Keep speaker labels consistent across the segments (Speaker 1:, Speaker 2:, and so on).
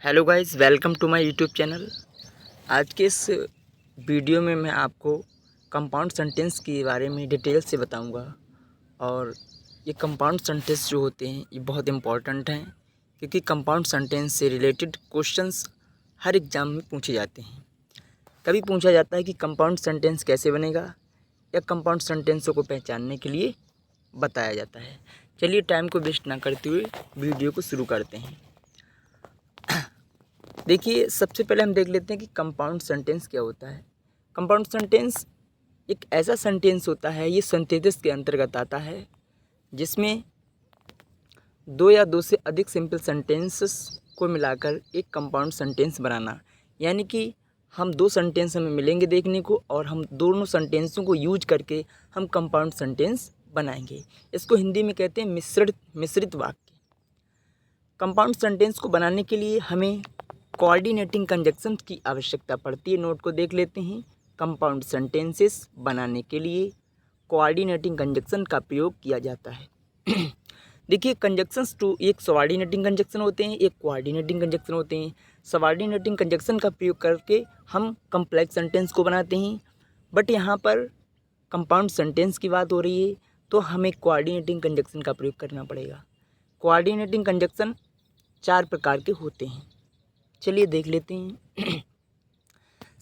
Speaker 1: Hello guys, welcome to my YouTube channel. आज के इस वीडियो में मैं आपको कंपाउंड सेंटेंस के बारे में डिटेल से बताऊंगा। और ये कंपाउंड सेंटेंस जो होते हैं ये बहुत इंपॉर्टेंट हैं, क्योंकि कंपाउंड सेंटेंस से रिलेटेड क्वेश्चंस हर एग्ज़ाम में पूछे जाते हैं। कभी पूछा जाता है कि कंपाउंड सेंटेंस कैसे बनेगा, या कंपाउंड सेंटेंसों को पहचानने के लिए बताया जाता है। चलिए टाइम को वेस्ट ना करते हुए वीडियो को शुरू करते हैं। देखिए, सबसे पहले हम देख लेते हैं कि कंपाउंड सेंटेंस क्या होता है। कंपाउंड सेंटेंस एक ऐसा सेंटेंस होता है, ये सिंथेसिस के अंतर्गत आता है, जिसमें दो या दो से अधिक सिंपल सेंटेंसेस को मिलाकर एक कंपाउंड सेंटेंस बनाना। यानी कि हम दो सेंटेंस हमें मिलेंगे देखने को, और हम दोनों सेंटेंसों को यूज करके हम कंपाउंड सेंटेंस बनाएंगे। इसको हिंदी में कहते हैं मिश्रित वाक्य। कंपाउंड सेंटेंस को बनाने के लिए हमें कोऑर्डिनेटिंग कंजक्शन की आवश्यकता पड़ती है। नोट को देख लेते हैं। कंपाउंड सेंटेंसेस बनाने के लिए कोऑर्डिनेटिंग कंजक्शन का प्रयोग किया जाता है। देखिए, कंजक्शंस टू एक सबऑर्डिनेटिंग कंजक्शन होते हैं, एक कोऑर्डिनेटिंग कंजक्शन होते हैं। सबऑर्डिनेटिंग कंजक्शन का प्रयोग करके हम कम्प्लेक्स सेंटेंस को बनाते हैं, बट यहाँ पर कंपाउंड सेंटेंस की बात हो रही है, तो हमें कोऑर्डिनेटिंग कंजक्शन का प्रयोग करना पड़ेगा। कोऑर्डिनेटिंग कंजक्शन 4 प्रकार के होते हैं। चलिए देख लेते हैं।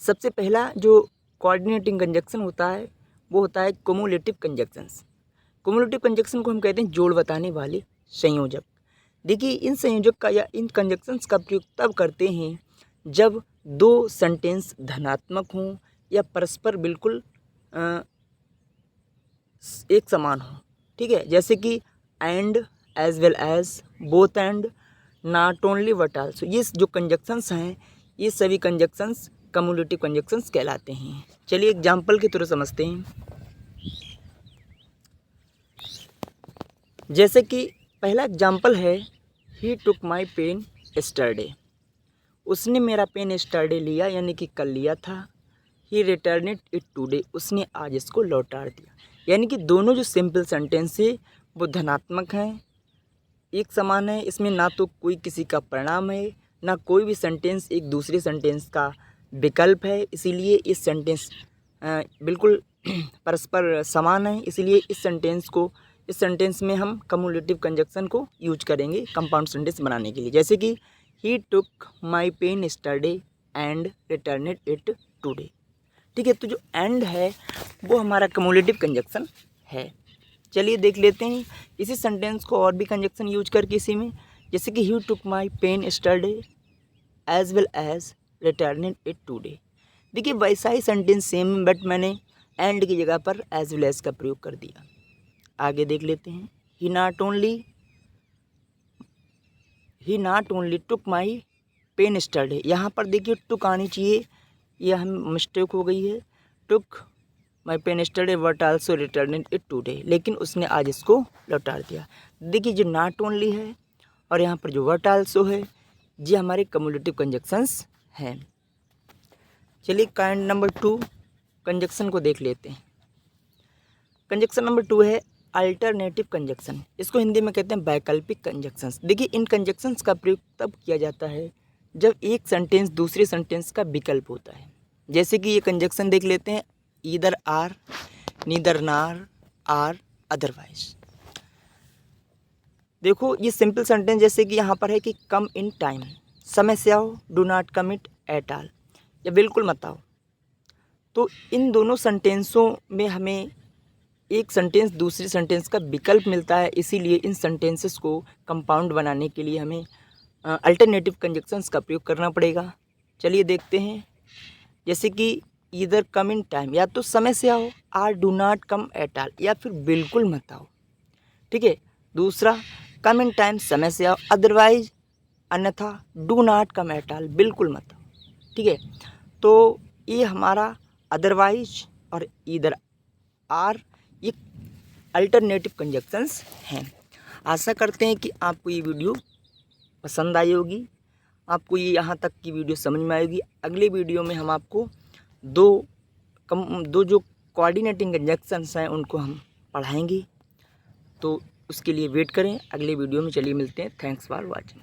Speaker 1: सबसे पहला जो कोऑर्डिनेटिंग कंजक्शन होता है वो होता है क्युमुलेटिव कंजक्शंस। क्युमुलेटिव कंजक्शन को हम कहते हैं जोड़ बताने वाले संयोजक। देखिए, इन संयोजक का या इन कंजक्शंस का प्रयोग तब करते हैं जब दो सेंटेंस धनात्मक हों या परस्पर बिल्कुल एक समान हो। ठीक है, जैसे कि and, as well as, both and, not only but also. ये जो कंजक्शंस हैं ये सभी कंजक्शंस कम्युलेटिव कंजक्शंस कहलाते हैं। चलिए एग्जांपल के थ्रू समझते हैं। जैसे कि पहला एग्जांपल है, ही टुक माई पेन यस्टरडे। उसने मेरा पेन यस्टरडे लिया, यानी कि कल लिया था। ही रिटर्न इट टुडे। उसने आज इसको लौटा दिया। यानी कि दोनों जो सिंपल सेंटेंस है वो धनात्मक हैं, एक समान है। इसमें ना तो कोई किसी का परिणाम है, ना कोई भी सेंटेंस एक दूसरे सेंटेंस का विकल्प है। इसीलिए इस सेंटेंस बिल्कुल परस्पर समान है। इसीलिए इस सेंटेंस में हम कम्युलेटिव कंजक्शन को यूज करेंगे कंपाउंड सेंटेंस बनाने के लिए। जैसे कि he took my pen yesterday and returned it today. ठीक है, तो जो एंड है वो हमारा कम्युलेटिव कंजक्शन है। चलिए देख लेते हैं इसी सेंटेंस को और भी कंजक्शन यूज करके इसी में। जैसे कि he took my pen yesterday as well as returned it today. देखिए, वैसा ही सेंटेंस सेम, बट मैंने एंड की जगह पर एज वेल एज का प्रयोग कर दिया। आगे देख लेते हैं। He not only took my pen yesterday. यहाँ पर देखिए टुक आनी चाहिए, यह हम मिस्टेक हो गई है। Took my pen yesterday but also returned it today, लेकिन उसने आज इसको लौटा दिया। देखिए, जो नॉट ओनली है और यहाँ पर जो बट आल्सो है, ये हमारे कम्युलेटिव कंजक्शंस हैं। चलिए काइंड नंबर 2 कंजक्शन को देख लेते हैं। कंजक्शन नंबर 2 है अल्टरनेटिव कंजक्शन। इसको हिंदी में कहते हैं वैकल्पिक कंजक्शंस। देखिए, इन कंजक्शंस का प्रयोग तब किया जाता है जब एक सेंटेंस दूसरे सेंटेंस का विकल्प होता है। जैसे कि ये कंजक्शन देख लेते हैं, ईदर आर, नीदर नार, आर, अदरवाइज। देखो, ये सिंपल सेंटेंस जैसे कि यहाँ पर है कि कम इन टाइम, समय से आओ, do not come it at all, या बिल्कुल मत आओ। तो इन दोनों सेंटेंसों में हमें एक सेंटेंस दूसरे सेंटेंस का विकल्प मिलता है। इसीलिए इन सेंटेंसेस को कंपाउंड बनाने के लिए हमें अल्टरनेटिव कंजक्शंस का प्रयोग करना पड़ेगा। चलिए देखते हैं। जैसे कि ईदर कम इन टाइम, या तो समय से आओ, or do not come at all, या फिर बिल्कुल मत आओ। ठीक है, दूसरा कम इन टाइम, समय से आओ, अदरवाइज, अन्यथा, do not come at all, बिल्कुल मत आओ। ठीक है, तो ये हमारा अदरवाइज और ईदर आर ये अल्टरनेटिव कंजक्शंस हैं। आशा करते हैं कि आपको ये वीडियो पसंद आई होगी, आपको ये यहाँ तक की वीडियो समझ में आएगी। अगले वीडियो में हम आपको दो जो कोऑर्डिनेटिंग कंजक्शंस हैं उनको हम पढ़ाएंगे, तो उसके लिए वेट करें अगले वीडियो में। चलिए मिलते हैं। Thanks for watching.